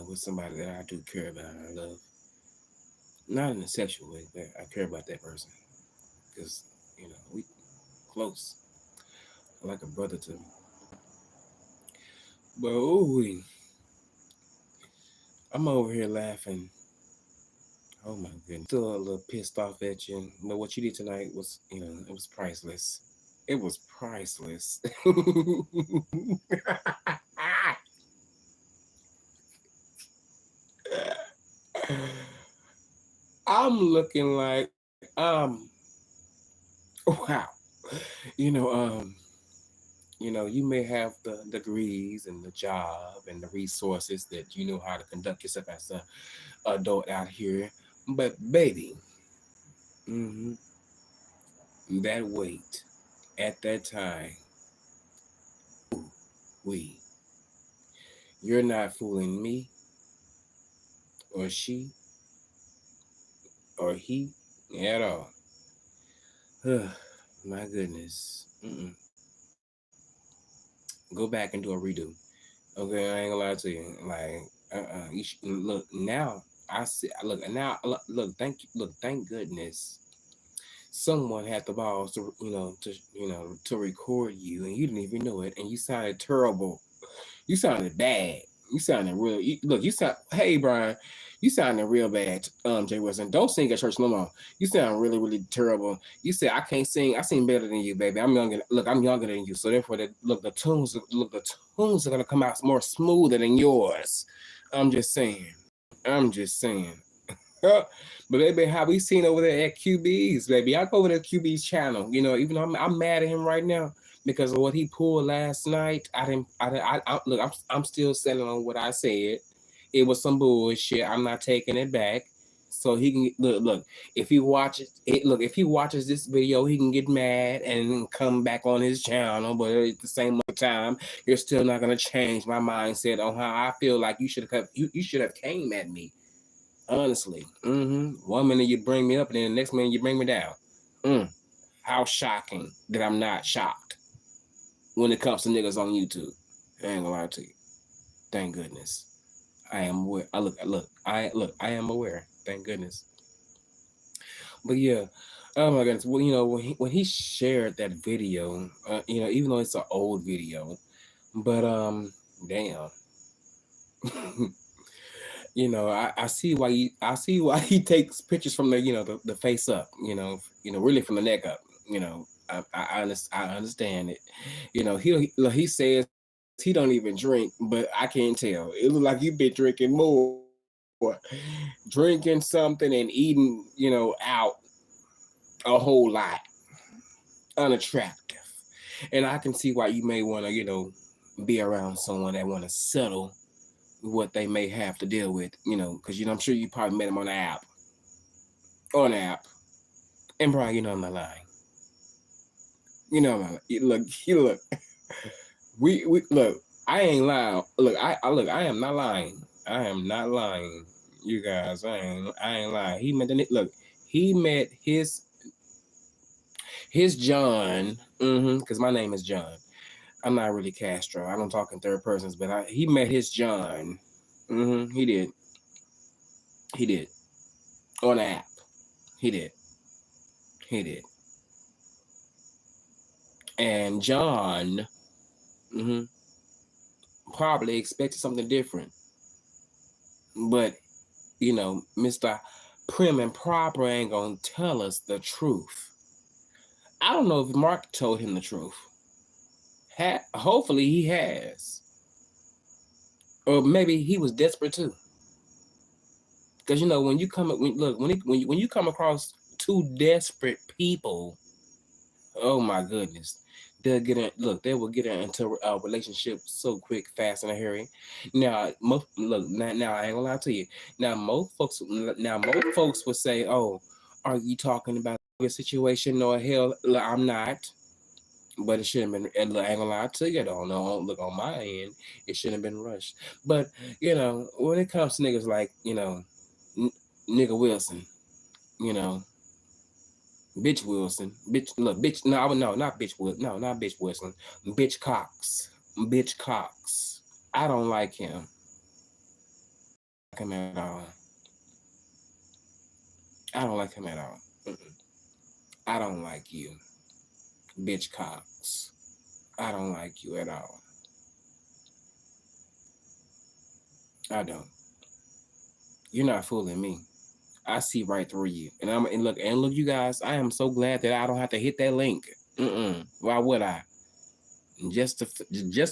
with somebody that I do care about and I love. Not in a sexual way, but I care about that person because we close, like a brother to me. But ooh, I'm over here laughing. Oh my goodness, still a little pissed off at you. But what you did tonight was, it was priceless. It was priceless. I'm looking like wow. You know, um, you may have the degrees and the job and the resources that you know how to conduct yourself as an adult out here, but baby, hmm that weight at that time, we, you're not fooling me or she or he at all. My goodness. Go back and do a redo. Okay, I ain't gonna lie to you. Like, look now. I see. Thank goodness someone had the balls to, to record you, and you didn't even know it, and you sounded terrible. You sounded bad. You sounded real. Look, you sound. Hey, Brian, you sounded real bad. Jay Wilson, don't sing at church no more. You sound really, really terrible. You said I can't sing. I sing better than you, baby. I'm younger. Look, I'm younger than you, so therefore, the tunes are gonna come out more smoother than yours. I'm just saying. I'm just saying. But baby, how we seen over there at QB's, baby. I go over to QB's channel. Even though I'm mad at him right now because of what he pulled last night. I didn't. Look. I'm still standing on what I said. It was some bullshit. I'm not taking it back. So he can look. If he watches it, look. If he watches this video, he can get mad and come back on his channel. But at the same time, you're still not gonna change my mindset on how I feel. Like you should have came at me. Honestly. 1 minute you bring me up, and then the next minute you bring me down. How shocking that I'm not shocked when it comes to niggas on YouTube. I ain't gonna lie to you. Thank goodness. I am aware. I am aware. Thank goodness. But yeah. Oh my goodness. Well, when he shared that video, even though it's an old video, but damn. I see why he takes pictures from the face up, really from the neck up. I understand it. He says he don't even drink, but I can't tell. It look like you've been drinking more, drinking something and eating, out a whole lot, unattractive. And I can see why you may want to, be around someone that want to settle what they may have to deal with, because I'm sure you probably met him on the app. On the app. And Brian, I'm not lying. I'm not look, look. We look, I ain't lying. Look, I am not lying. I am not lying. You guys, I ain't lying. He met his John, because my name is John. I'm not really Castro. I don't talk in third persons, but he met his John. He did. He did. On the app. He did. He did. And John hmm probably expected something different. But, Mr. Prim and Proper ain't going to tell us the truth. I don't know if Mark told him the truth. Hopefully he has. Or maybe he was desperate too. Because, when you come across two desperate people, oh my goodness. They will get into a relationship so quick, fast, and a hurry. Now, now I ain't gonna lie to you. Now most folks would say, "Oh, are you talking about a situation?" No, hell, look, I'm not. But it shouldn't have been. And look, I ain't gonna lie to you, though. No, look on my end, it shouldn't have been rushed. But when it comes to niggas like nigga Wilson, you know, Bitch Wilson. Bitch, look, bitch. No, not bitch Wilson. No, not bitch Wilson. Bitch Cox. Bitch Cox. I don't like him. him at all. I don't like him at all. Mm-mm. I don't like you, bitch Cox. I don't like you at all. I don't. You're not fooling me. I see right through you. And look, you guys. I am so glad that I don't have to hit that link. Why would I? Just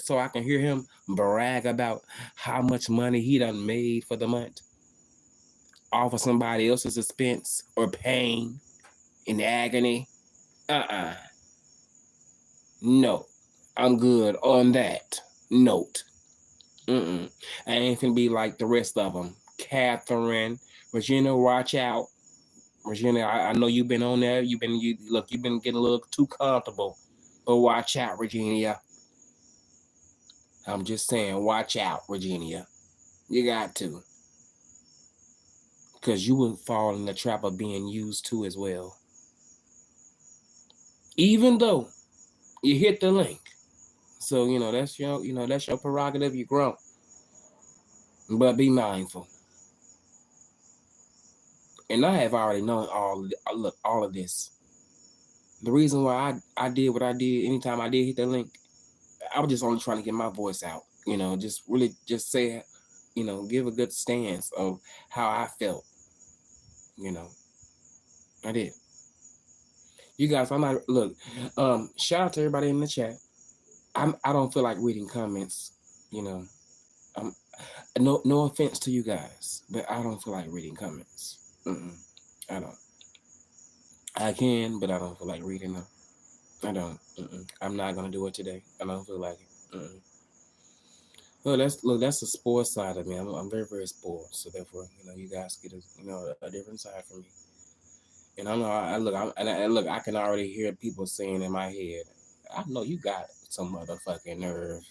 so I can hear him brag about how much money he done made for the month off of somebody else's expense or pain and agony. Uh-uh. No. I'm good on that note. I ain't finna be like the rest of them. Catherine, Regina, watch out. Regina, I know you've been on there. You've been getting a little too comfortable. But watch out, Regina. I'm just saying, watch out, Regina. You got to. Because you will fall in the trap of being used too as well. Even though you hit the link. So, that's your prerogative. You grow. But be mindful. And I have already known all of this. The reason why I did what I did anytime I did hit the link, I was just only trying to get my voice out. Just really just say, give a good stance of how I felt. I did. You guys, I'm not look. Shout out to everybody in the chat. I don't feel like reading comments. You know, um, no offense to you guys, but I don't feel like reading comments. I don't. I can, but I don't feel like reading them. I don't. I'm not gonna do it today. I don't feel like it. That's the sports side of me. I'm very very sports, so therefore you guys get a different side from me. And I know I can already hear people saying in my head, I know you got some motherfucking nerve.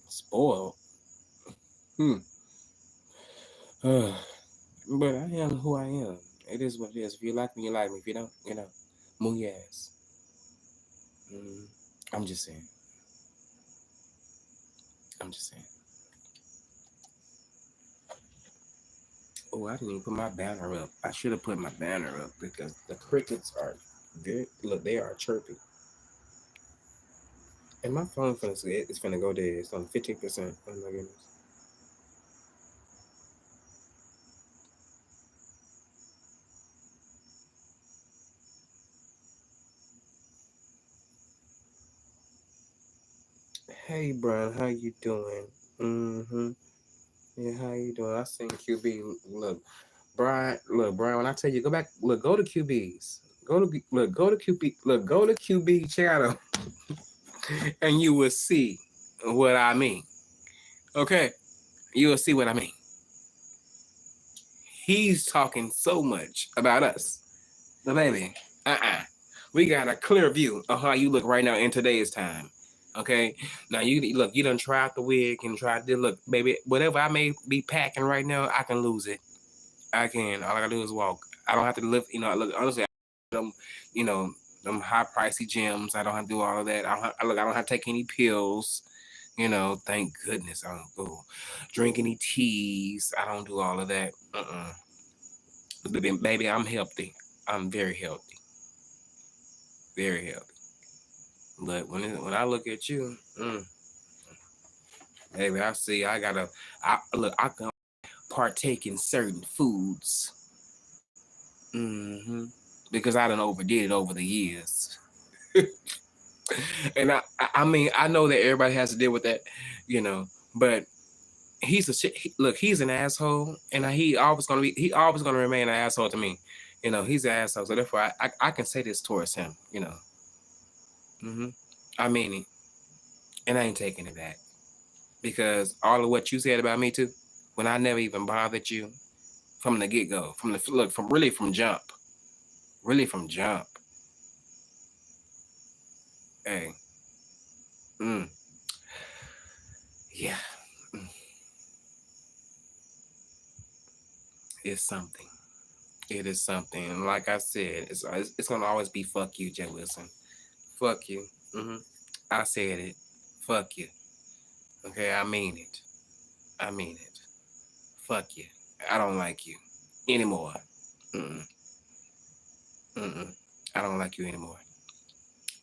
Spoiled. But I am who I am. It is what it is. If you like me, you like me. If you don't, move your ass. I'm just saying. I'm just saying. Oh, I didn't even put my banner up. I should have put my banner up because the crickets are good. Look, they are chirpy. And my phone it's finna go dead. It's on 15%. Oh my goodness. Hey, Brian, how you doing? Yeah, how you doing? I seen QB. Brian. When I tell you, go back. Look, go to QBs. Go to QB. Look, go to QB channel, and you will see what I mean. Okay, you will see what I mean. He's talking so much about us, but baby, we got a clear view of how you look right now in today's time. Okay, now you done tried the wig and tried to look, baby. Whatever I may be packing right now, I can lose it. I can. All I gotta do is walk. I don't have to lift. Look, honestly, them, them high pricey gyms. I don't have to do all of that. I don't have to take any pills. Thank goodness I don't go drink any teas. I don't do all of that. Baby, I'm healthy. I'm very healthy. Very healthy. But when I look at you, baby, I see I gotta. I can partake in certain foods. Because I done overdid it over the years. And I mean, I know that everybody has to deal with that, but he's look, he's an asshole, and he always gonna remain an asshole to me. He's an asshole, so therefore I can say this towards him. I mean it, and I ain't taking it back because all of what you said about me too, when I never even bothered you from the get go, really from jump. Hey, yeah, it's something. It is something. And like I said, it's gonna always be fuck you, Jay Wilson. Fuck you. I said it. Fuck you. Okay, I mean it. I mean it. Fuck you. I don't like you anymore. Mm-mm. Mm-mm. I don't like you anymore.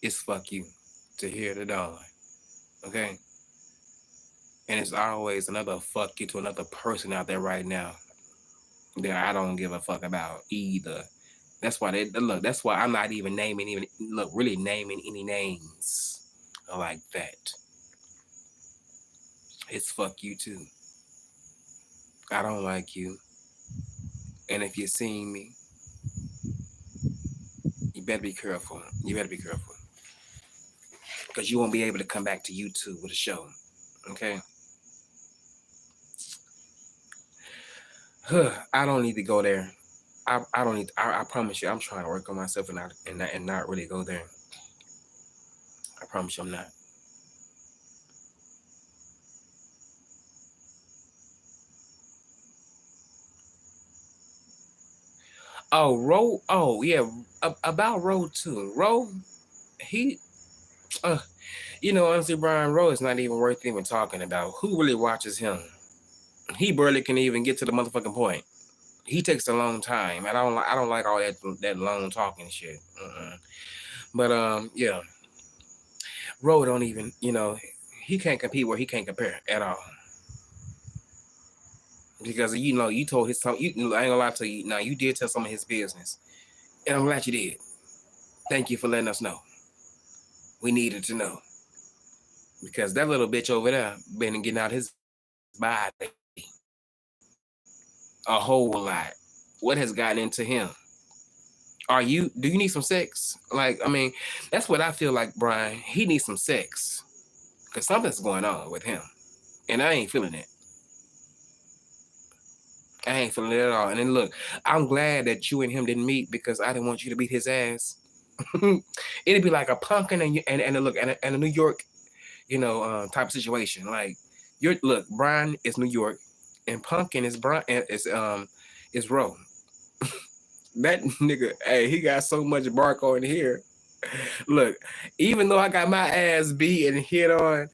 It's fuck you to hear the dawn. Okay? And it's always another fuck you to another person out there right now that I don't give a fuck about either. That's why they look. That's why I'm not even really naming any names like that. It's fuck you too. I don't like you, and if you're seeing me, you better be careful. You better be careful, because you won't be able to come back to YouTube with a show. Okay. I don't need to go there. I don't need. I promise you, I'm trying to work on myself and not really go there. I promise you, I'm not. Oh, Ro. Oh, yeah. About Ro too. Ro, he. Uh, honestly, Brian Ro is not even worth even talking about. Who really watches him? He barely can even get to the motherfucking point. He takes a long time. And I don't like all that long talking shit. But yeah, Ro don't even. He can't compete where he can't compare at all. Because you told his son. I ain't gonna lie to you. Now you did tell some of his business, and I'm glad you did. Thank you for letting us know. We needed to know because that little bitch over there been getting out his body a whole lot. What has gotten into him? Do you need some sex? Like, I mean, that's what I feel like, Brian. He needs some sex because something's going on with him, and I ain't feeling it. I ain't feeling it at all. And then look, I'm glad that you and him didn't meet because I didn't want you to beat his ass. It'd be like a pumpkin and a New York, type of situation. Like, Brian is New York, and pumpkin is Brian is Ro. That nigga, hey, he got so much bark on here. Look, even though I got my ass beat and hit on,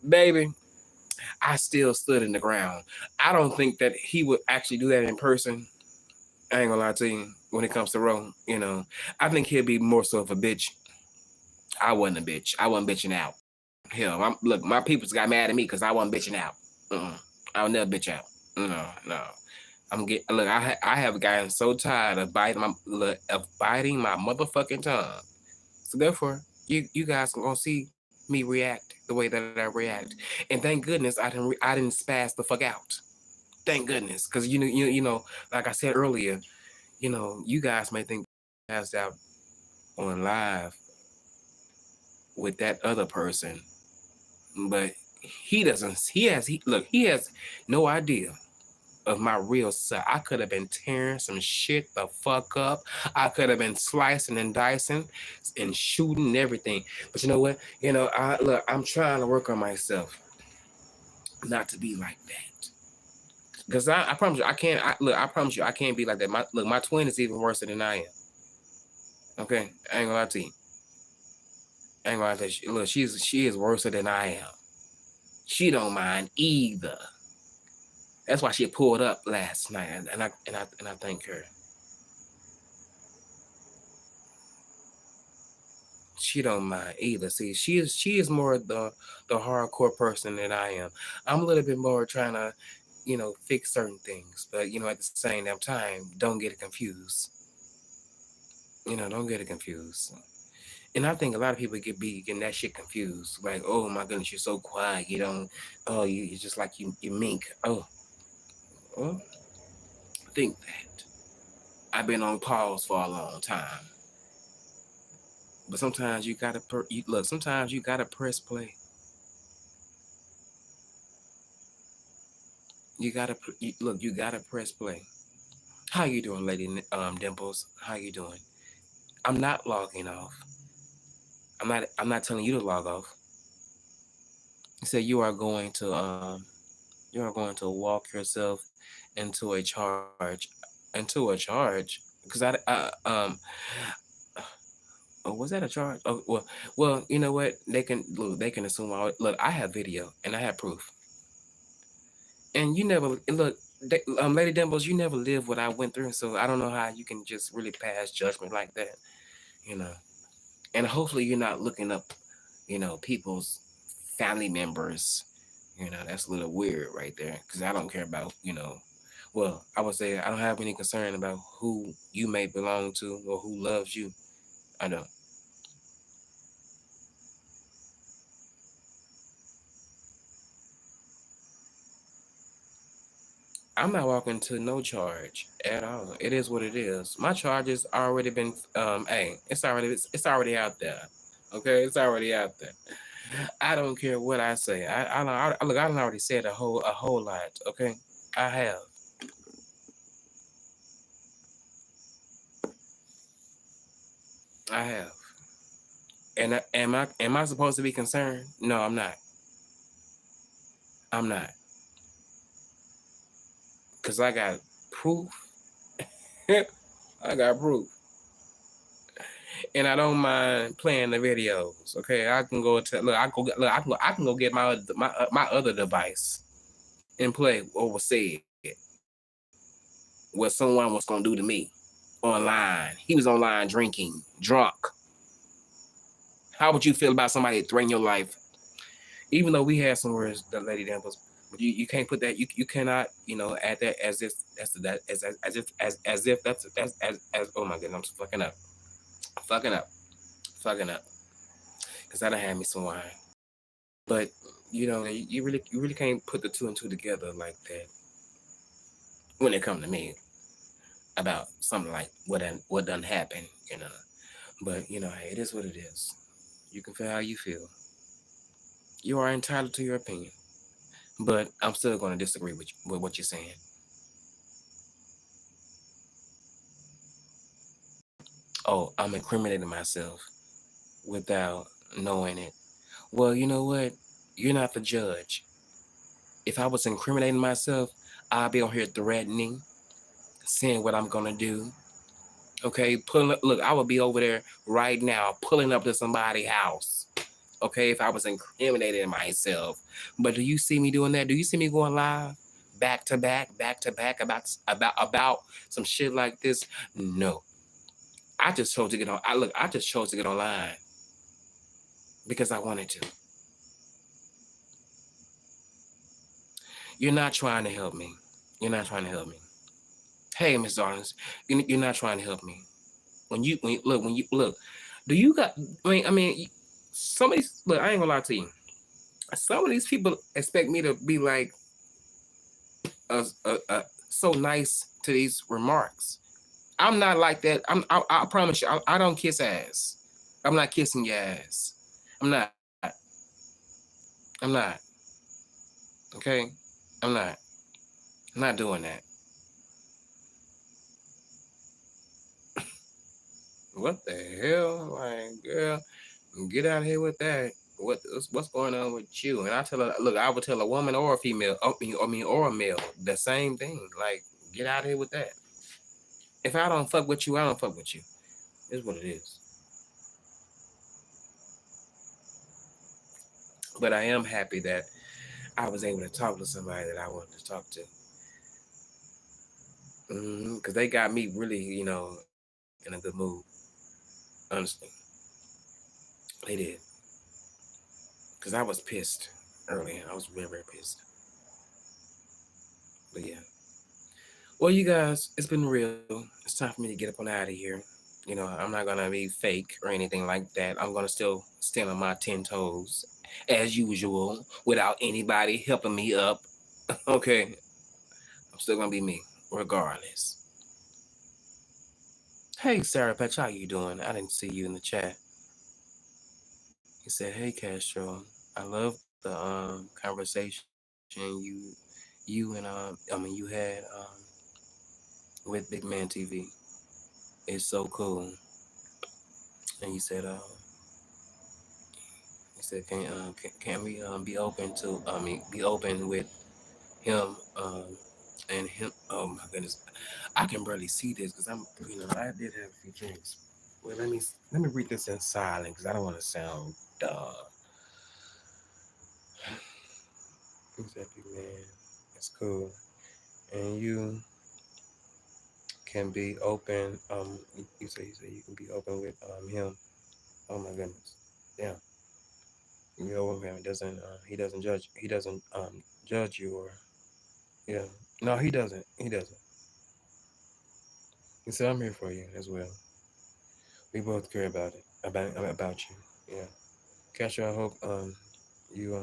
baby, I still stood in the ground. I don't think that he would actually do that in person. I ain't gonna lie to you. When it comes to Ro, I think he'll be more so of a bitch. I wasn't a bitch. I wasn't bitching out. Hell, my peoples got mad at me because I wasn't bitching out. I'll never bitch out. No, no. I have gotten so tired of biting my motherfucking tongue. So therefore, you guys gonna see me react the way that I react. And thank goodness I didn't spaz the fuck out. Thank goodness, because like I said earlier, you guys may think I passed out on live with that other person, but he doesn't. He has no idea of my real self. I could have been tearing some shit the fuck up. I could have been slicing and dicing and shooting and everything. But you know what? I'm trying to work on myself not to be like that. Because I promise you, I can't. I promise you, I can't be like that. My twin is even worse than I am. Okay, I ain't gonna lie to you. I ain't gonna lie to you. Look, she is worse than I am. She don't mind either. That's why she pulled up last night, and I thank her. She don't mind either. See, she is more the hardcore person than I am. I'm a little bit more trying to, fix certain things, but at the same damn time, don't get it confused. Don't get it confused. And I think a lot of people getting that shit confused. Like, oh my goodness, you're so quiet. You don't. Oh, you're just like you mink. Oh, well, think that. I've been on pause for a long time. But sometimes you gotta look. Sometimes you gotta press play. You gotta look. You gotta press play. How you doing, Lady Dimples? How you doing? I'm not logging off. I'm not telling you to log off. You said you are going to walk yourself into a charge, because was that a charge? Oh, well, you know what? They can assume. Look, I have video and I have proof. And you never look, Lady Dimples. You never lived what I went through, so I don't know how you can just really pass judgment like that. You know, and hopefully you're not looking up, people's family members. That's a little weird right there because I don't care about, well, I would say I don't have any concern about who you may belong to or who loves you. I don't. I'm not walking to no charge at all. It is what it is. My charge has already been hey, it's already out there. Okay, it's already out there. I don't care what I say. Look, I done already said a whole lot. Okay, I have. I have. And am I supposed to be concerned? No, I'm not. I'm not. Cause I got proof. I got proof. And I don't mind playing the videos. Okay, I can go to look. I go look. I can go get my other device and play what was said, what someone was gonna do to me online. He was online drinking, drunk. How would you feel about somebody threatening your life? Even though we had some words, the Lady Dimples, but you can't put that. You cannot add that as if as if that's oh my goodness, I'm fucking up, fucking up, fucking up. Cause I done had me some wine. But you really can't put the two and two together like that when it come to me about something like what done happened. But hey, it is what it is. You can feel how you feel. You are entitled to your opinion. But I'm still going to disagree with what you're saying. Oh, I'm incriminating myself without knowing it. Well, you know what? You're not the judge. If I was incriminating myself, I'd be on here threatening, saying what I'm gonna do. Okay, pulling up, look, I would be over there right now, pulling up to somebody's house. Okay, if I was incriminating myself. But do you see me doing that? Do you see me going live, back to back about some shit like this? No, I just chose to get on. I just chose to get online because I wanted to. You're not trying to help me. You're not trying to help me. Hey, Miss Darlings, you're not trying to help me. When you look, do you got? I mean, some of these. Look, I ain't gonna lie to you. Some of these people expect me to be like, so nice to these remarks. I'm not like that. I promise you. I don't kiss ass. I'm not kissing your ass. I'm not. I'm not. Okay. I'm not. I'm not doing that. What the hell? Like, girl, get out of here with that. What's going on with you? And I tell her, look, I would tell a woman or a female, or a male, the same thing. Like, get out of here with that. If I don't fuck with you, I don't fuck with you. Is what it is. But I am happy that I was able to talk to somebody that I wanted to talk to. Because they got me really, in a good mood. Honestly, they did. Because I was pissed earlier. I was very, very pissed. But yeah. Well, you guys, it's been real. It's time for me to get up on out of here. I'm not gonna be fake or anything like that. I'm gonna still stand on my 10 toes as usual without anybody helping me up. Okay, I'm still gonna be me regardless. Hey, Sarah Patch, how you doing? I didn't see you in the chat. He said, "Hey, Castro, I love the conversation you and you had with Big Man TV. It's so cool." And he said, can we be open to? Be open with him and him. Oh my goodness, I can barely see this because I did have a few drinks. Well, let me read this in silent because I don't want to sound dumb. Who's that big man? That's cool. And you can be open. You say you can be open with him. Oh my goodness. Yeah. You go with him. He doesn't judge. He doesn't judge you or yeah. No, he doesn't. He doesn't. He said, I'm here for you as well. We both care about it. About you. Yeah. Castro, I hope you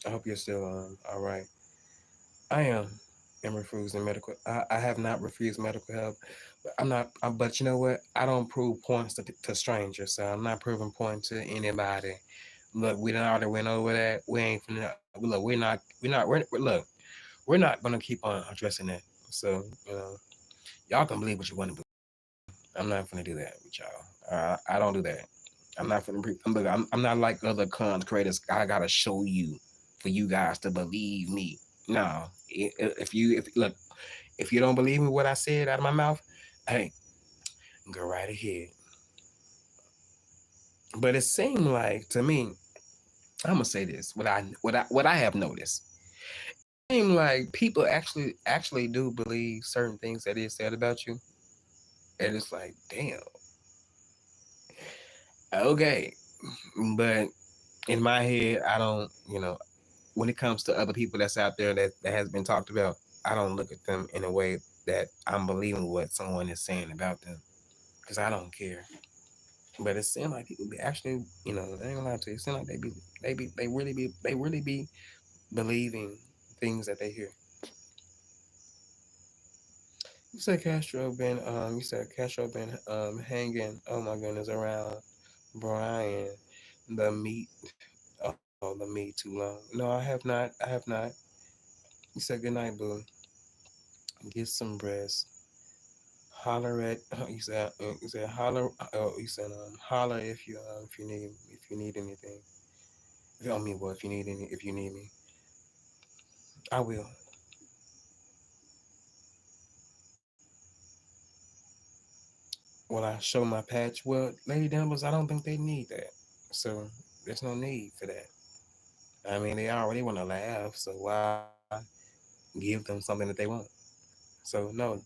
I hope you're still all right. I am refusing medical. I have not refused medical help, but I'm not. But you know what? I don't prove points to strangers, so I'm not proving points to anybody. Look, we done already went over that. We ain't finna. Look, look. We're not gonna keep on addressing that. So y'all can believe what you want to believe. I'm not gonna do that with y'all. I don't do that. I'm not gonna. Look, I'm not like other content creators. I gotta show you for you guys to believe me. No, if look, if you don't believe me what I said out of my mouth, hey, go right ahead. But it seemed like to me, I'm gonna say this. What I have noticed. It seemed like people actually do believe certain things that is said about you, and it's like, damn, okay. But in my head, I don't. When it comes to other people that's out there that has been talked about, I don't look at them in a way that I'm believing what someone is saying about them because I don't care. But it seems like people be actually, I ain't gonna lie to you. It seems like they really be believing things that they hear. You said Castro been hanging. Oh my goodness, around Brian, the meat. Oh, the meat too long. No, I have not. I have not. You said good night, boo. Get some rest. Holler at. You said holler. Oh, you said holler if you need anything. If you me, well, if you need me, I will. Will I show my patch? Well, Lady Dumbles, I don't think they need that. So there's no need for that. I mean, they already want to laugh, so why give them something that they want? So no,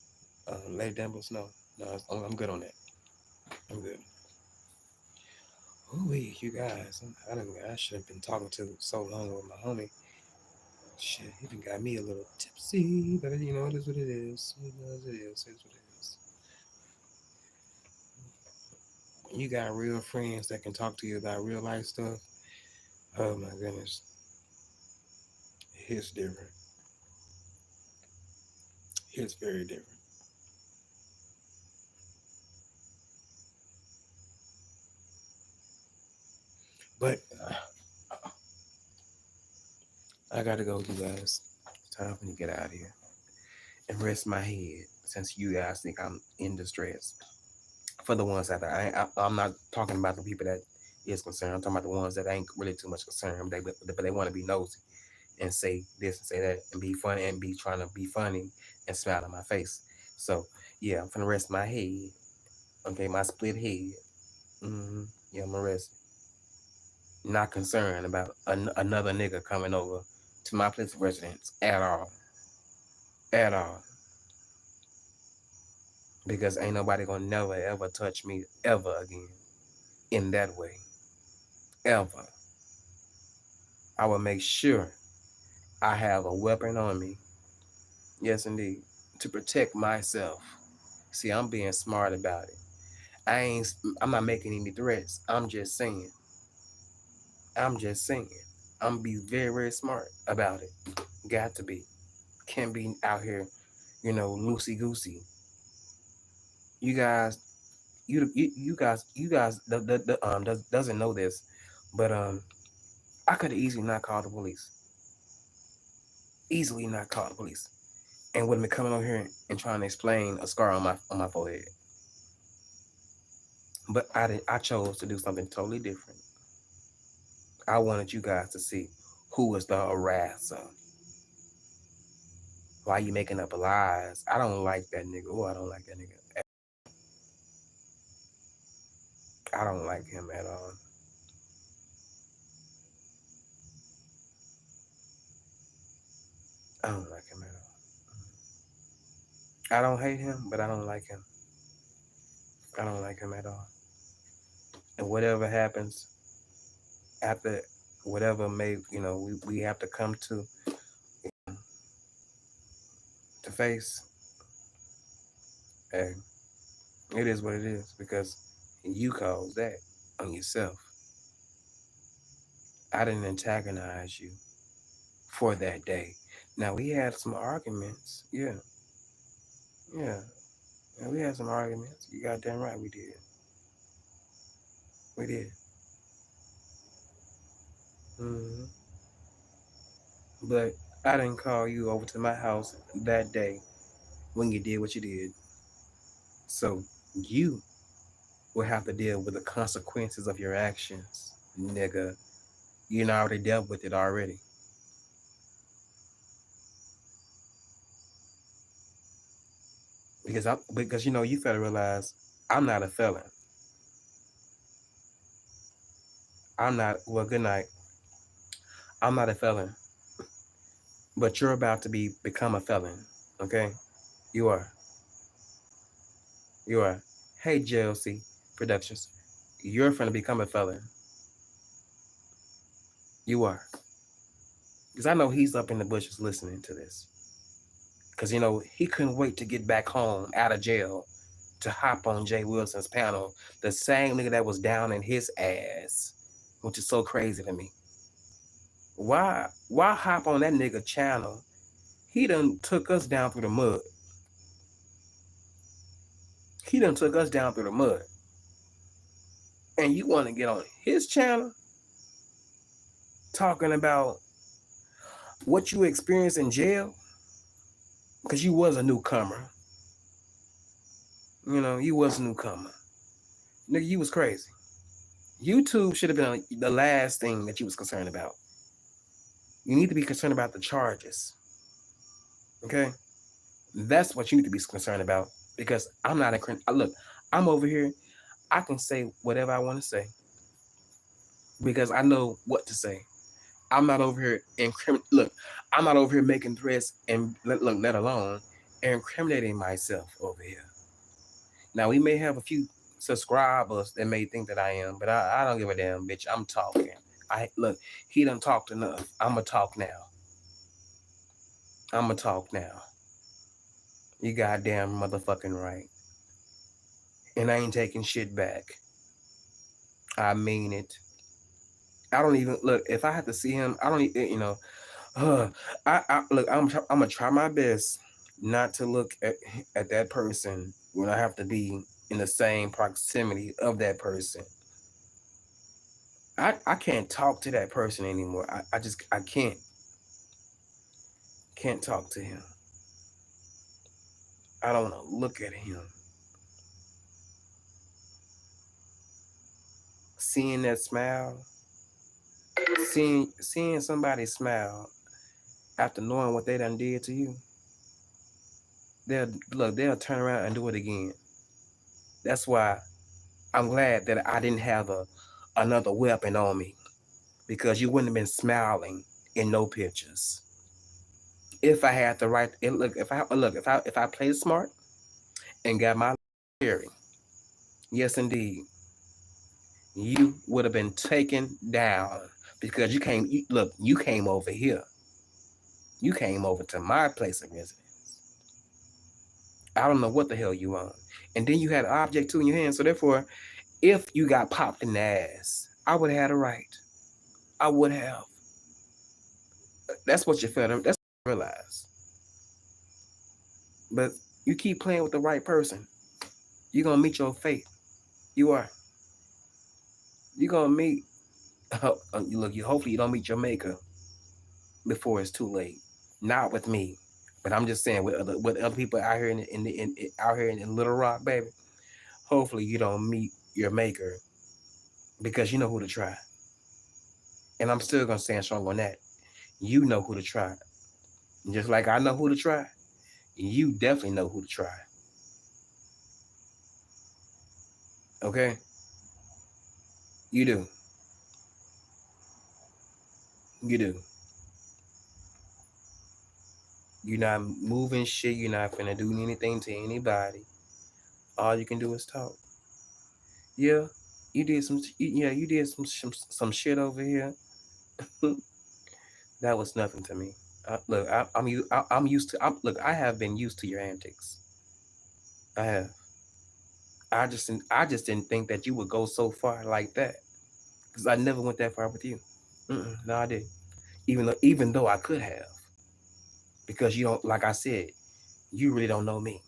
Lady Dumbles, no, no, I'm good on that. I'm good. Ooh, you guys, I should have been talking to so long with my homie. Shit, he even got me a little tipsy, but it is what it is. It is what it is. It is what it is. When you got real friends that can talk to you about real life stuff, oh my goodness, it's different. It's very different. But I gotta go, you guys. It's time for me to get out of here and rest my head since you guys think I'm in distress. For the ones that I'm not talking about the people that is concerned. I'm talking about the ones that ain't really too much concerned. But they want to be nosy and say this and say that and be funny and be trying to be funny and smile in my face. So yeah, I'm gonna rest my head. Okay, my split head. Yeah, I'm gonna rest. Not concerned about another nigga coming over to my place of residence at all, at all, because ain't nobody gonna never ever touch me ever again in that way, ever. I will make sure I have a weapon on me, yes indeed, to protect myself. See, I'm being smart about it. I'm not making any threats. I'm just saying. I'm be very, very smart about it. Got to be. Can't be out here, loosey goosey. You guys, you guys doesn't know this, but I could have easily not called the police. Easily not called the police, and would have been coming on here and trying to explain a scar on my forehead. But I chose to do something totally different. I wanted you guys to see who was the harasser. Why you making up lies? I don't like that nigga. Oh, I don't like that nigga. I don't like him at all. I don't like him at all. I don't hate him, but I don't like him. I don't like him at all. And whatever happens after whatever may, we have to come to face, hey, it is what it is because you caused that on yourself. I didn't antagonize you for that day. Now we had some arguments. Yeah. Yeah. Yeah, we had some arguments. You goddamn right we did. We did. hmm But I didn't call you over to my house that day when you did what you did. So you will have to deal with the consequences of your actions, nigga. You know, already dealt with it already. Because you gotta realize I'm not a felon. I'm not well, good night. I'm not a felon. But you're about to become a felon. Okay? You are. You are. Hey JLC Productions. You're gonna become a felon. You are. Because I know he's up in the bushes listening to this. Because he couldn't wait to get back home out of jail to hop on Jay Wilson's panel, the same nigga that was down in his ass, which is so crazy to me. Why hop on that nigga channel? He done took us down through the mud. He done took us down through the mud. And you want to get on his channel talking about what you experienced in jail? Because you was a newcomer. You was a newcomer. Nigga, you was crazy. YouTube should have been the last thing that you was concerned about. You need to be concerned about the charges. Okay? That's what you need to be concerned about. Because I'm not a look, I'm over here. I can say whatever I want to say. Because I know what to say. I'm not over here look, I'm not over here making threats and let alone incriminating myself over here. Now we may have a few subscribers that may think that I am, but I don't give a damn, bitch. I'm talking. He done talked enough. I'ma talk now. I'ma talk now. You goddamn motherfucking right. And I ain't taking shit back. I mean it. I don't even look. If I have to see him, I don't even. I look. I'm gonna try my best not to look at that person when I have to be in the same proximity of that person. I can't talk to that person anymore. I can't talk to him. I don't want to look at him. Seeing that smile, seeing somebody smile after knowing what they done did to you, they'll turn around and do it again. That's why I'm glad that I didn't have another weapon on me, because you wouldn't have been smiling in no pictures. If I had the right, if I played smart and got my hearing, yes indeed, you would have been taken down because you came over here. You came over to my place of residence. I don't know what the hell you on. And then you had an object too in your hand. So therefore, if you got popped in the ass, I would have had a right. I would have. That's what you felt. That's what you realize. But you keep playing with the right person, you're gonna meet your fate. You are. You're gonna meet. Hopefully you don't meet your maker before it's too late. Not with me, but I'm just saying with other people out here out here in Little Rock, baby. Hopefully you don't meet your maker, because you know who to try. And I'm still gonna stand strong on that. You know who to try. And just like I know who to try, you definitely know who to try. Okay? You do. You do. You're not moving shit. You're not finna do anything to anybody. All you can do is talk. Yeah, you did some. Yeah, you did some shit over here. That was nothing to me. Look, I'm used to. Look, I have been used to your antics. I have. I just didn't think that you would go so far like that because I never went that far with you. No, I did. Even though I could have, because you don't. Like I said, you really don't know me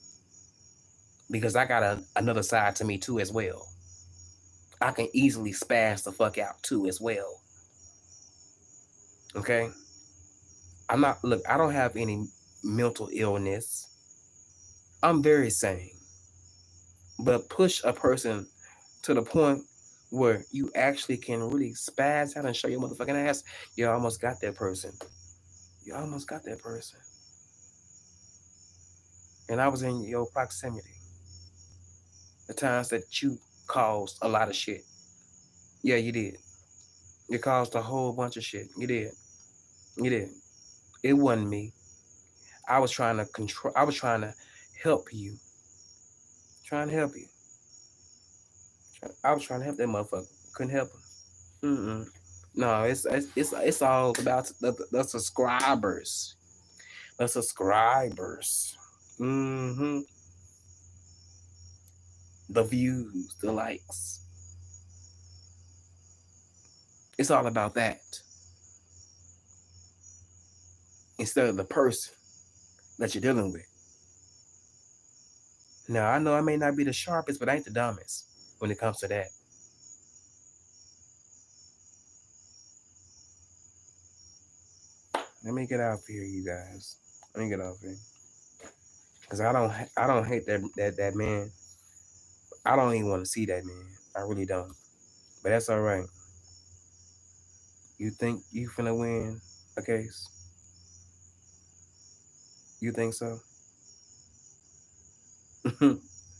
because I got another side to me too as well. I can easily spaz the fuck out too as well. Okay, I'm not. Look, I don't have any mental illness. I'm very sane. But push a person to the point where you actually can really spaz out and show your motherfucking ass, you almost got that person. You almost got that person. And I was in your proximity. The times that you caused a lot of shit. Yeah, you did. You caused a whole bunch of shit. You did. You did. It wasn't me. I was trying to control. I was trying to help you. Trying to help you. I was trying to help that motherfucker. Couldn't help him. No, it's all about the subscribers. The subscribers. Mm-hmm. The views, the likes. It's all about that instead of the person that you're dealing with. Now I know I may not be the sharpest, but I ain't the dumbest when it comes to that. Let me get out here, you guys. Let me get out here, cause I don't hate that man. I don't even want to see that man. I really don't. But that's all right. You think you finna win a case? You think so?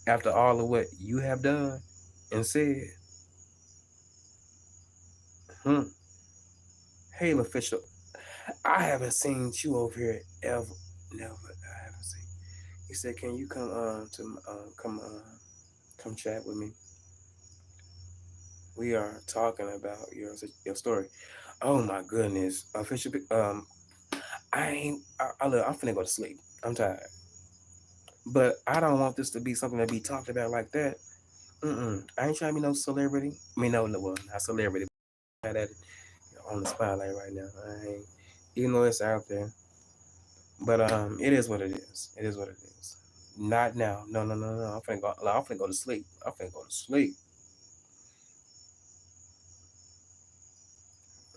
After all of what you have done and said, hmm. Hey, official, I haven't seen you over here ever. Never, I haven't seen. He said, "Can you come to come chat with me? We are talking about your story." Oh my goodness, official. I ain't. Look, I'm finna go to sleep. I'm tired, but I don't want this to be something to be talked about like that. I ain't trying to be no celebrity. I mean, no, well, not celebrity. But that on the spotlight right now. I ain't, even though it's out there. But it is what it is. It is what it is. Not now. No, no, no, no. I'm finna go to sleep. I'm finna go to sleep.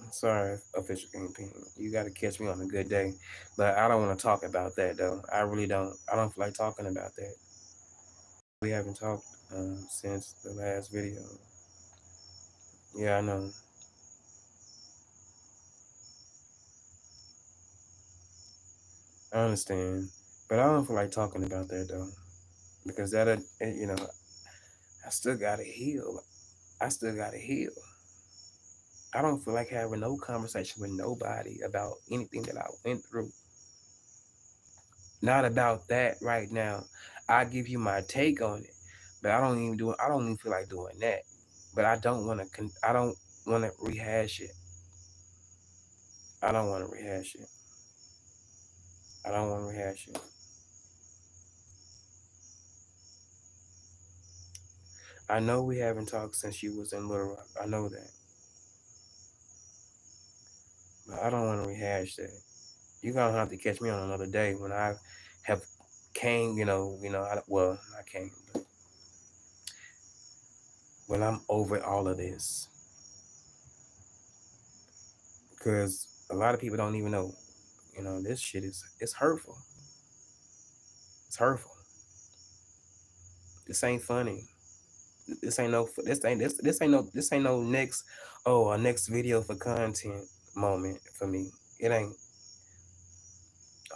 I'm sorry, official kingpin. You got to catch me on a good day. But I don't want to talk about that though. I really don't. I don't feel like talking about that. We haven't talked since the last video. Yeah, I know. I understand. But I don't feel like talking about that though, because you know, I still gotta heal. I still gotta heal. I don't feel like having no conversation with nobody about anything that I went through. Not about that right now. I give you my take on it, but I don't even feel like doing that. But I don't want to. I don't want to rehash it. I don't want to rehash it. I don't want to rehash it. I know we haven't talked since you was in Little Rock. I know that, but I don't want to rehash that. You're gonna have to catch me on another day when I have came. Well, I came, but when I'm over all of this, because a lot of people don't even know. This shit is it's hurtful. It's hurtful. This ain't funny. This ain't no. This ain't no next. Oh, a next video for content moment for me. It ain't.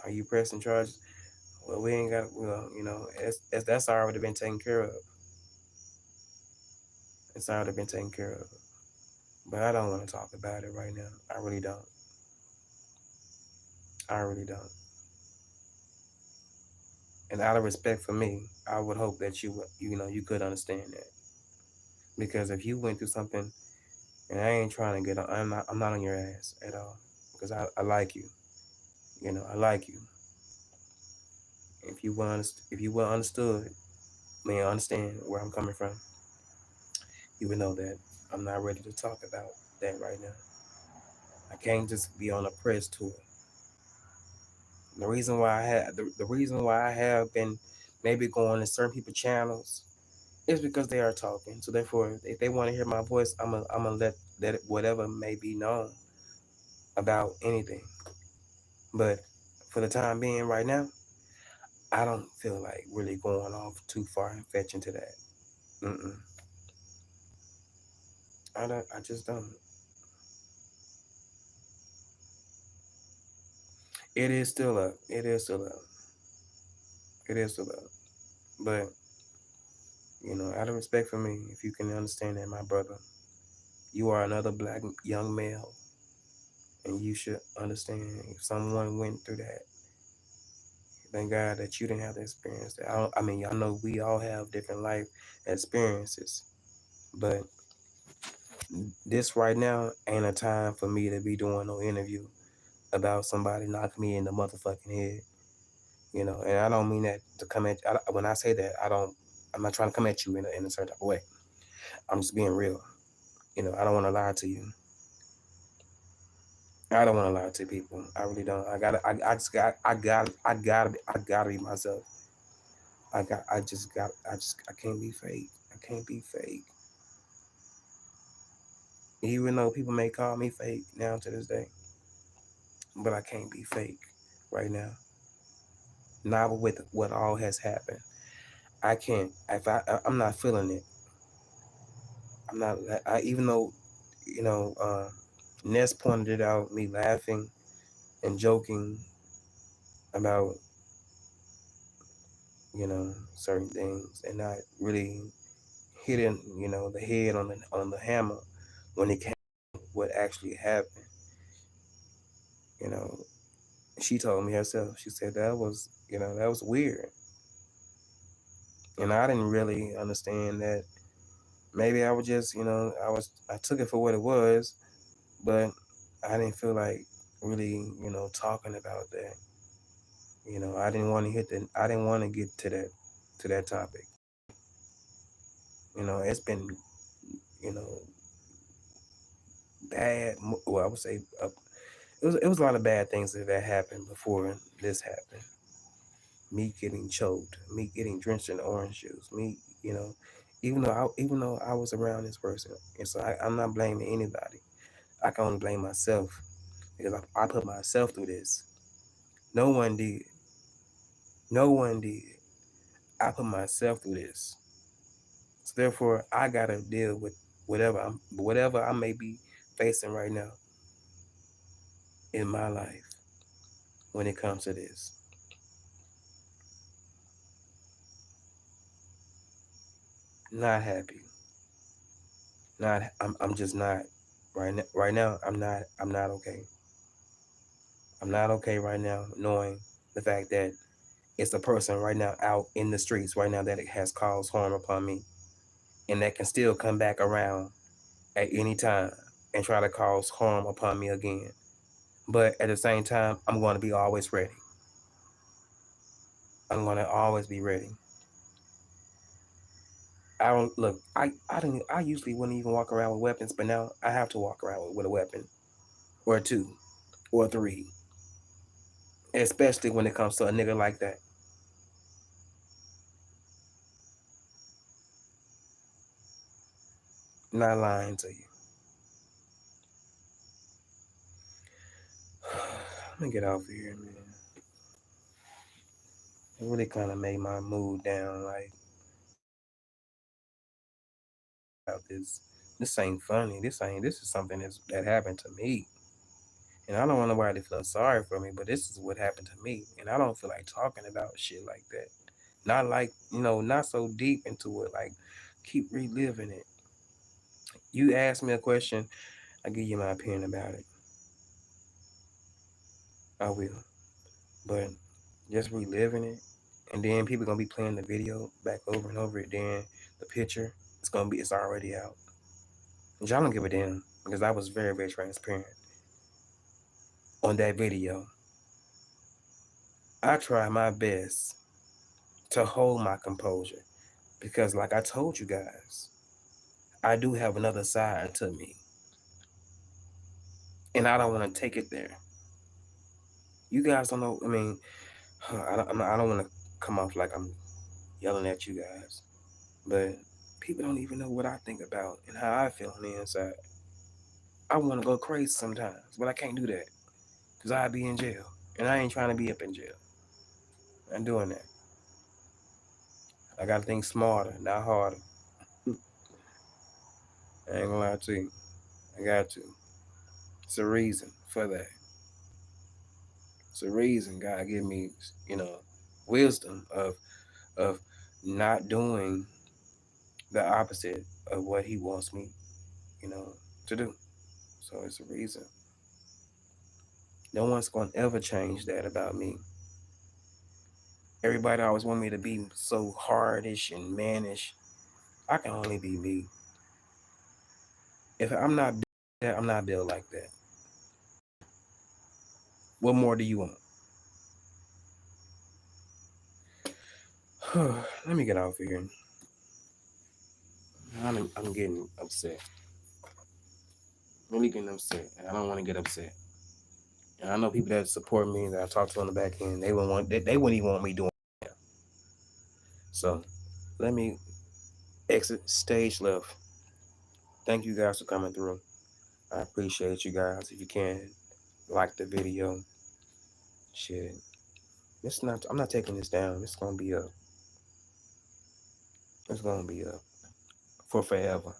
Are you pressing charges? Well, we ain't got. Well, that's already been taken care of. It's already been taken care of. But I don't want to talk about it right now. I really don't. I really don't. And out of respect for me, I would hope that you could understand that. Because if you went through something, and I ain't trying to get on, I'm not on your ass at all. Because I like you. I like you. If you were understood, may understand where I'm coming from, you would know that I'm not ready to talk about that right now. I can't just be on a press tour. The reason why I have been maybe going to certain people channels is because they are talking. So therefore, if they want to hear my voice, I'm gonna let that whatever may be known about anything. But for the time being, right now, I don't feel like really going off too far and fetching to that. Mm-mm. I don't. I just don't. It is still up. It is still up. It is still up. But out of respect for me, if you can understand that, my brother, you are another black young male, and you should understand if someone went through that. Thank God that you didn't have to experience that. I mean, I know we all have different life experiences, but this right now ain't a time for me to be doing no interview about somebody knocking me in the motherfucking head. And I don't mean that to come at. When I say that, I don't. I'm not trying to come at you in a certain type of way. I'm just being real. I don't want to lie to you. I don't want to lie to people. I really don't. I just got. I gotta be myself. I can't be fake. I can't be fake. Even though people may call me fake now to this day, but I can't be fake right now. Not with what all has happened. I can't. If I'm not feeling it. I'm not. Even though Ness pointed it out, me laughing and joking about certain things and not really hitting the head on the hammer when it came to what actually happened. You know, she told me herself. She said that was weird, and I didn't really understand that. Maybe I was just I took it for what it was, but I didn't feel like really talking about that. I didn't want to I didn't want to get to that topic. It's been you know bad. Well, I would say it was a lot of bad things that happened before this happened. Me getting choked, me getting drenched in orange juice, me, even though I was around this person, and so I'm not blaming anybody. I can only blame myself because I put myself through this. No one did. No one did. I put myself through this. So therefore, I gotta deal with whatever I may be facing right now in my life when it comes to this. Not happy. Not. I'm just not. Right now, I'm not okay. I'm not okay right now, knowing the fact that it's a person right now out in the streets right now that it has caused harm upon me, and that can still come back around at any time and try to cause harm upon me again. But at the same time, I'm going to be always ready. I'm going to always be ready. I don't look. I don't. I usually wouldn't even walk around with weapons, but now I have to walk around with a weapon or two or three, especially when it comes to a nigga like that. Not lying to you. Let me get off of here, man. It really kind of made my mood down. Like about this. This ain't funny. This ain't. This is something that happened to me, and I don't want nobody to feel sorry for me. But this is what happened to me, and I don't feel like talking about shit like that. Not like not so deep into it. Like keep reliving it. You ask me a question, I give you my opinion about it. I will, but just reliving it and then people gonna be playing the video back over and over again. The picture, it's already out. And y'all don't give a damn because I was very, very transparent on that video. I try my best to hold my composure because, like I told you guys, I do have another side to me, and I don't want to take it there. You guys don't know. I mean, I don't want to come off like I'm yelling at you guys, but people don't even know what I think about and how I feel on the inside. I want to go crazy sometimes, but I can't do that because I'd be in jail, and I ain't trying to be up in jail. I'm doing that. I got to think smarter, not harder. I ain't gonna lie to you. I got to. It's a reason for that. It's a reason God give me, wisdom of not doing the opposite of what He wants me, to do. So it's a reason. No one's gonna ever change that about me. Everybody always want me to be so hardish and mannish. I can only be me. If I'm not that, I'm not built like that. What more do you want? Let me get off of here. I'm getting upset. Really getting upset. And I don't want to get upset. And I know people that support me that I talk to on the back end, they wouldn't even want me doing it. So let me exit stage left. Thank you guys for coming through. I appreciate you guys. If you can, like the video. Shit. I'm not taking this down. It's gonna be up. It's gonna be up. For forever.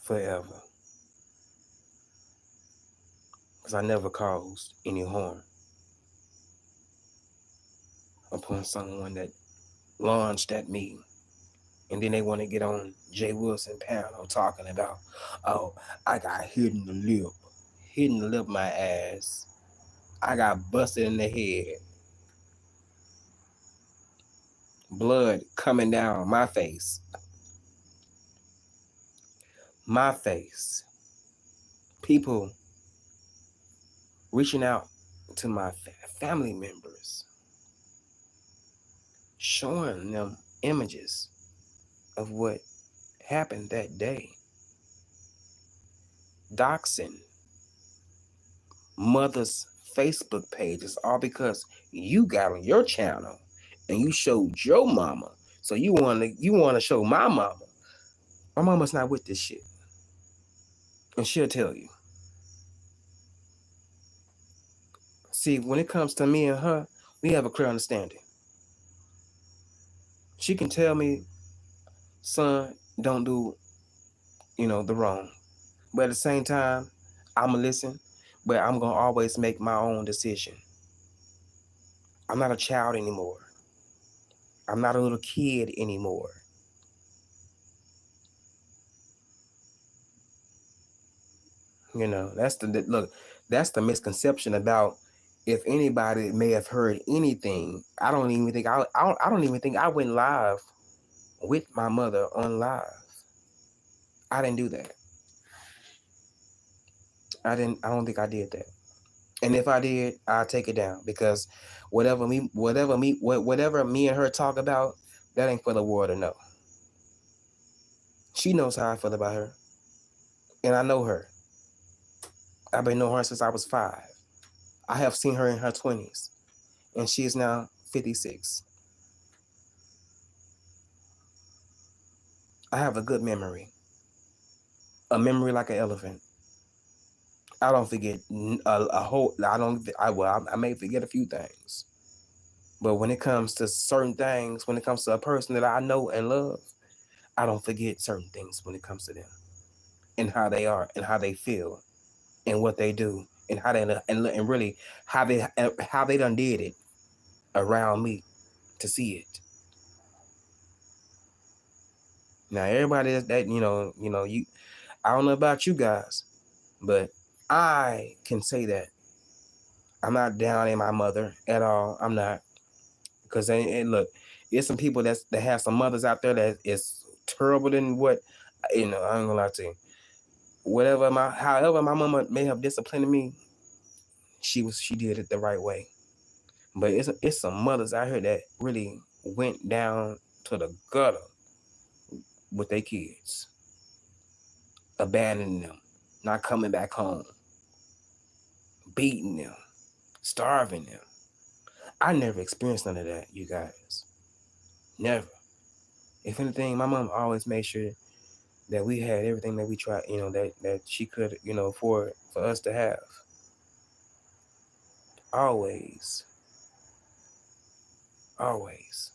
Forever. Because I never caused any harm upon someone that launched at me. And then they want to get on Jay Wilson panel talking about, oh, I got hit in the lip. Hit in the lip my ass. I got busted in the head. Blood coming down my face. My face. People reaching out to my family members, showing them images of what happened that day. Doxing mothers' Facebook pages all because you got on your channel and you showed your mama. So you wanna show my mama. My mama's not with this shit. And she'll tell you. See, when it comes to me and her, we have a clear understanding. She can tell me, son, don't do, the wrong. But at the same time, I'ma listen, but I'm gonna always make my own decision. I'm not a child anymore. I'm not a little kid anymore. That's the misconception about if anybody may have heard anything. I don't even think I went live with my mother on live. I didn't do that. I don't think I did that. And if I did, I'll take it down because whatever me and her talk about, that ain't for the world to know. She knows how I feel about her. And I know her. I've been knowing her since I was 5. I have seen her in her 20s. And she is now 56. I have a good memory. A memory like an elephant. I don't forget a whole. I may forget a few things, but when it comes to certain things, when it comes to a person that I know and love, I don't forget certain things when it comes to them, and how they are, and how they feel, and what they do, and how they and really how they done did it around me to see it. Now everybody that you, I don't know about you guys, but I can say that I'm not down in my mother at all. I'm not. Because and look, there's some people that have some mothers out there that is terrible than what, I ain't gonna lie to you. However my mama may have disciplined me, she did it the right way. But it's some mothers out here that really went down to the gutter with their kids, abandoning them, not coming back home, beating them, starving them. I never experienced none of that, you guys. Never. If anything, my mom always made sure that we had everything that we tried, that she could, afford for us to have. Always. Always.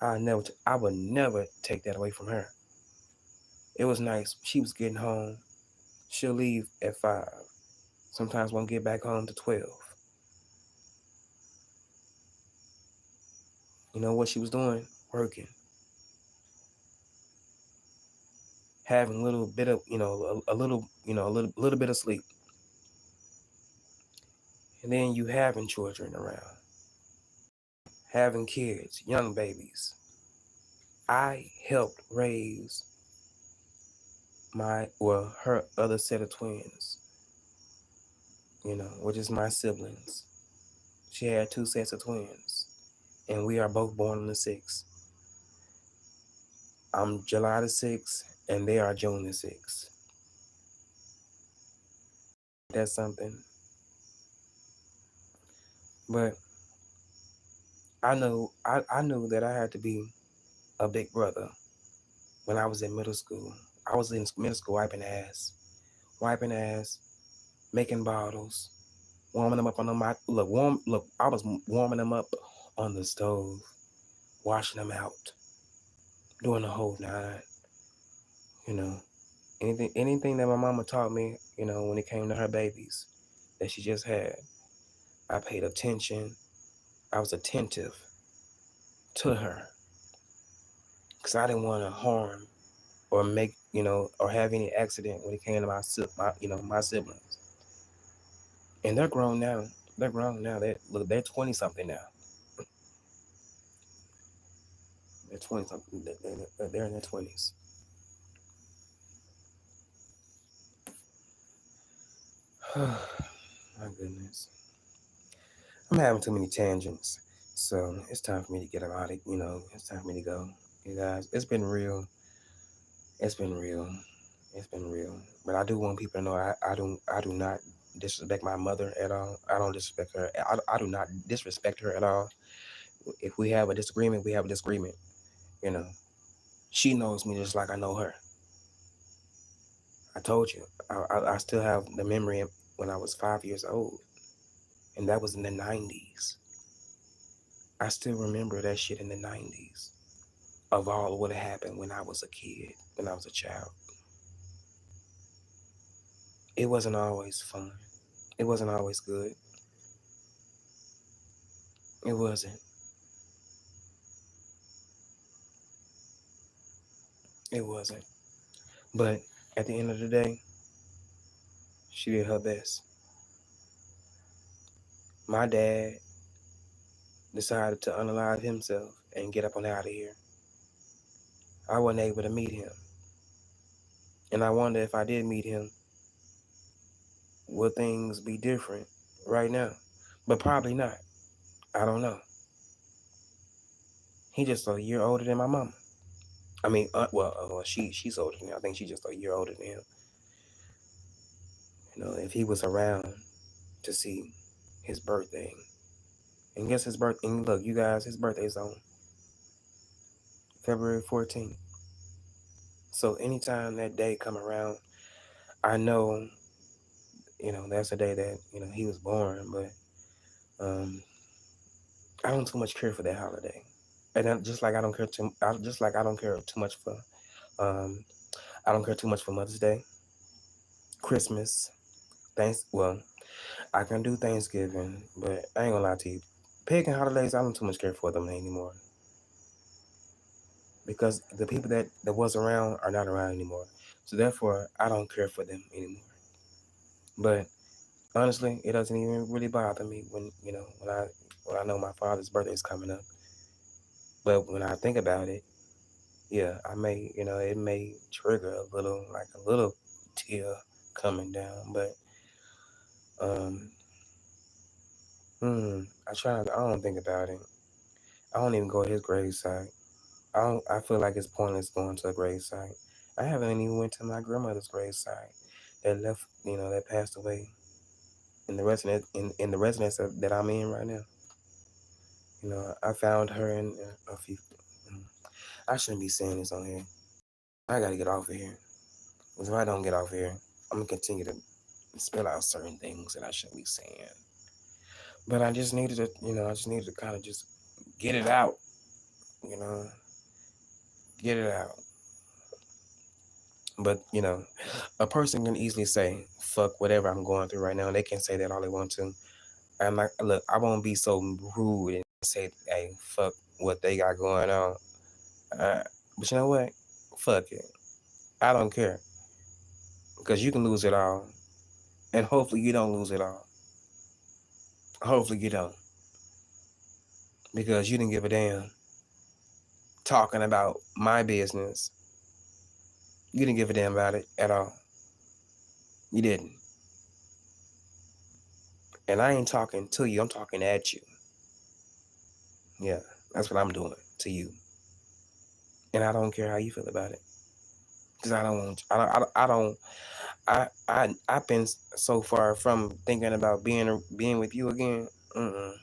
I would never take that away from her. It was nice. She was getting home. She'll leave at 5. Sometimes won't get back home to 12. You know what she was doing? Working. Having a little bit of, a little bit of sleep. And then you having children around. Having kids, young babies. I helped raise her other set of twins, which is my siblings. She had 2 sets of twins, and we are both born on the 6th. I'm July the 6th, and they are June the 6th. That's something. But I knew that I had to be a big brother when I was in middle school. I was in middle school wiping ass, making bottles, warming them up on the mic. Look, I was warming them up on the stove, washing them out, doing the whole nine. You know, anything that my mama taught me, when it came to her babies that she just had, I paid attention. I was attentive to her because I didn't want to harm or make, or have any accident when it came to my siblings. And they're grown now. They're grown now. They're 20 something now. They're 20 something. They're in their 20s. My goodness. I'm having too many tangents. So it's time for me to get out of, it's time for me to go. You guys, it's been real. It's been real. It's been real. But I do want people to know I do not disrespect my mother at all. I don't disrespect her. I do not disrespect her at all. If we have a disagreement, we have a disagreement. You know, she knows me just like I know her. I told you, I still have the memory when I was 5 years old, and that was in the 90s. I still remember that shit in the 90s of all what happened when I was a kid, when I was a child. It wasn't always fun. It wasn't always good. It wasn't. It wasn't. But at the end of the day, she did her best. My dad decided to unalive himself and get up and out of here. I wasn't able to meet him. And I wonder if I did meet him, will things be different right now? But probably not. I don't know. He just a year older than my mama. I mean, she's older than me. I think she's just a year older than him. If he was around to see his birthday, and guess his birthday. And look, you guys, his birthday's on February 14th. So anytime that day come around, I know, that's the day that he was born. But I don't too much care for that holiday, and just like I don't care too much for um, I don't care too much for Mother's Day, Christmas, thanks. Well, I can do Thanksgiving, but I ain't gonna lie to you. Pagan holidays, I don't too much care for them anymore because the people that was around are not around anymore. So therefore, I don't care for them anymore. But Honestly, it doesn't even really bother me when I know my father's birthday is coming up. But when I think about it, yeah, I may, it may trigger a little tear coming down. But um, I don't think about it. I don't even go to his gravesite. I feel like it's pointless going to a gravesite. I haven't even went to my grandmother's gravesite that left, that passed away in the residence that I'm in right now. I found her in a few. mm, I shouldn't be saying this on here. I gotta get off of here. Because if I don't get off here, I'm gonna continue to spell out certain things that I shouldn't be saying. But I just needed to kind of just get it out, you know, get it out. But, a person can easily say, fuck whatever I'm going through right now. And they can say that all they want to. I'm like, look, I won't be so rude and say, hey, fuck what they got going on. Uh, but you know what? Fuck it. I don't care. Because you can lose it all. And hopefully you don't lose it all. Hopefully you don't. Because you didn't give a damn talking about my business. You didn't give a damn about it at all. You didn't. And I ain't talking to you. I'm talking at you. Yeah, that's what I'm doing to you. And I don't care how you feel about it. Because I don't want, I don't, I've been so far from thinking about being with you again. Mm-mm.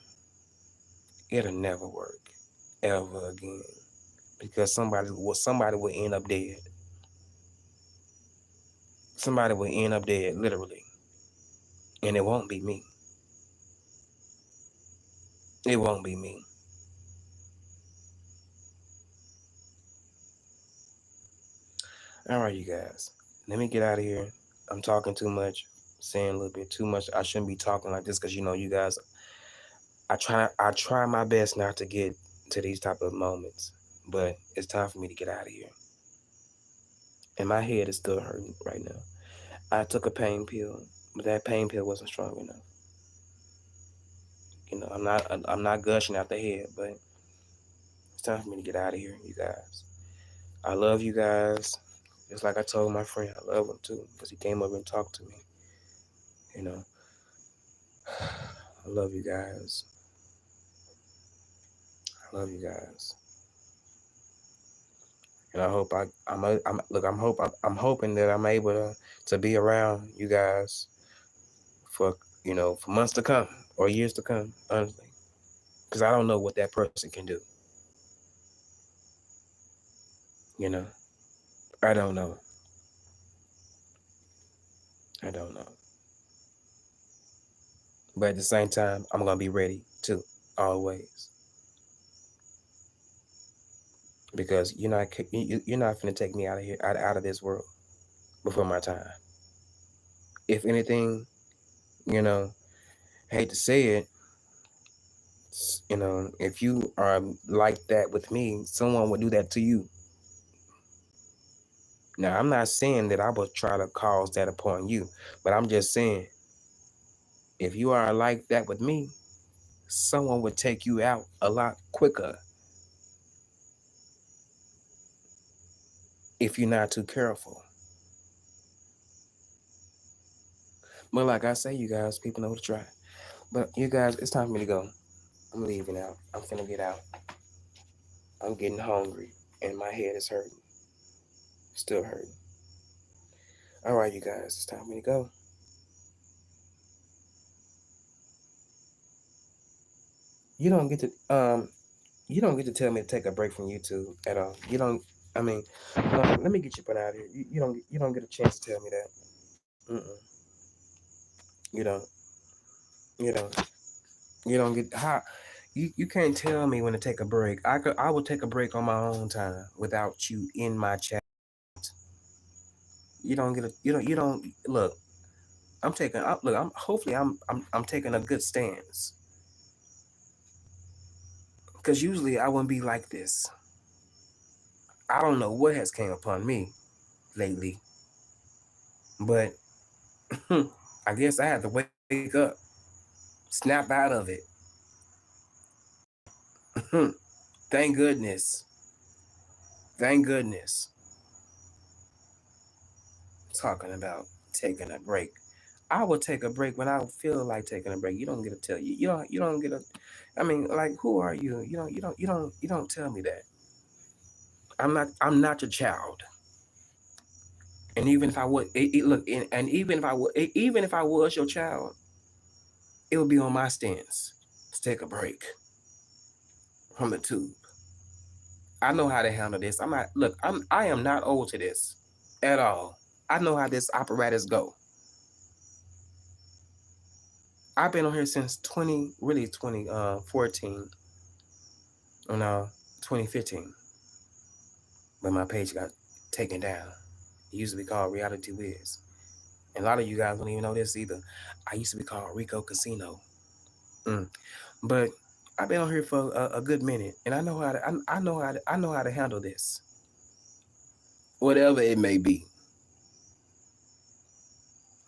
It'll never work ever again because somebody will end up dead. Somebody will end up dead, literally, and it won't be me. It won't be me. All right, you guys. Let me get out of here. I'm talking too much, saying a little bit too much. I shouldn't be talking like this because you guys. I try my best not to get to these type of moments, but it's time for me to get out of here. And my head is still hurting right now. I took a pain pill, but that pain pill wasn't strong enough. I'm not gushing out the head, but it's time for me to get out of here, you guys. I love you guys. Just like I told my friend, I love him too because he came over and talked to me. You know, I love you guys. I love you guys, and I hope I'm hoping that I'm able to be around you guys for for months to come or years to come, honestly, because I don't know what that person can do. You know, I don't know. I don't know. But at the same time, I'm gonna be ready too, always, because you're not gonna take me out of here, out of this world before my time. If anything, you know, hate to say it, if you are like that with me, someone would do that to you. Now, I'm not saying that I would try to cause that upon you, but I'm just saying if you are like that with me, someone would take you out a lot quicker if you're not too careful. But like I say, you guys, people know to try. But you guys, it's time for me to go. I'm leaving out. I'm finna get out. I'm getting hungry and my head is hurting. Still hurting. All right, you guys, it's time for me to go. You don't get to you don't get to tell me to take a break from YouTube at all. You don't. I mean, let me get you put out here. You don't get a chance to tell me that. Mm-mm. You don't. You don't. You don't get how. You can't tell me when to take a break. I will take a break on my own time without you in my chat. You don't get a you don't look. I'm hopefully I'm taking a good stance because usually I wouldn't be like this. I don't know what has came upon me lately, but I guess I had to wait Wake up. Snap out of it. Thank goodness. Thank goodness. Talking about taking a break. I will take a break when I feel like taking a break. You don't get to tell you. You don't get a. I mean, like, who are you? You don't tell me that. I'm not your child. And even if I would look, and even if I would, even if I was your child, it would be on my stance to take a break from the tube. I know how to handle this. I'm not. Look, I am not old to this at all. I know how this apparatus go. I've been on here since 2014, or no, 2015, when my page got taken down. It used to be called Reality Wiz. And a lot of you guys don't even know this either. I used to be called Rico Casino. Mm. But I've been on here for a good minute, and I know how to. I know how to handle this, whatever it may be.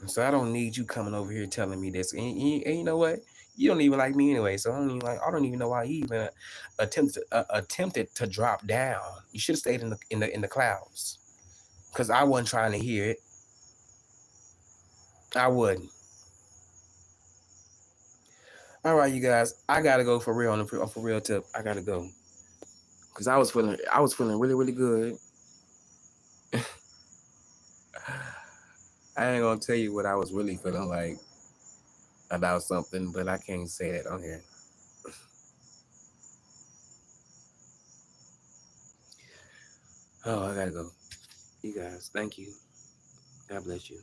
So I don't need you coming over here telling me this. And you know what? You don't even like me anyway. So I don't even know why you even attempted to drop down. You should have stayed in the clouds, because I wasn't trying to hear it. I wouldn't. All right, you guys. I gotta go for real for real tip. I gotta go because I was feeling really really good. I ain't gonna tell you what I was really feeling like about something, but I can't say that on here. Oh, I gotta go. You guys, thank you. God bless you.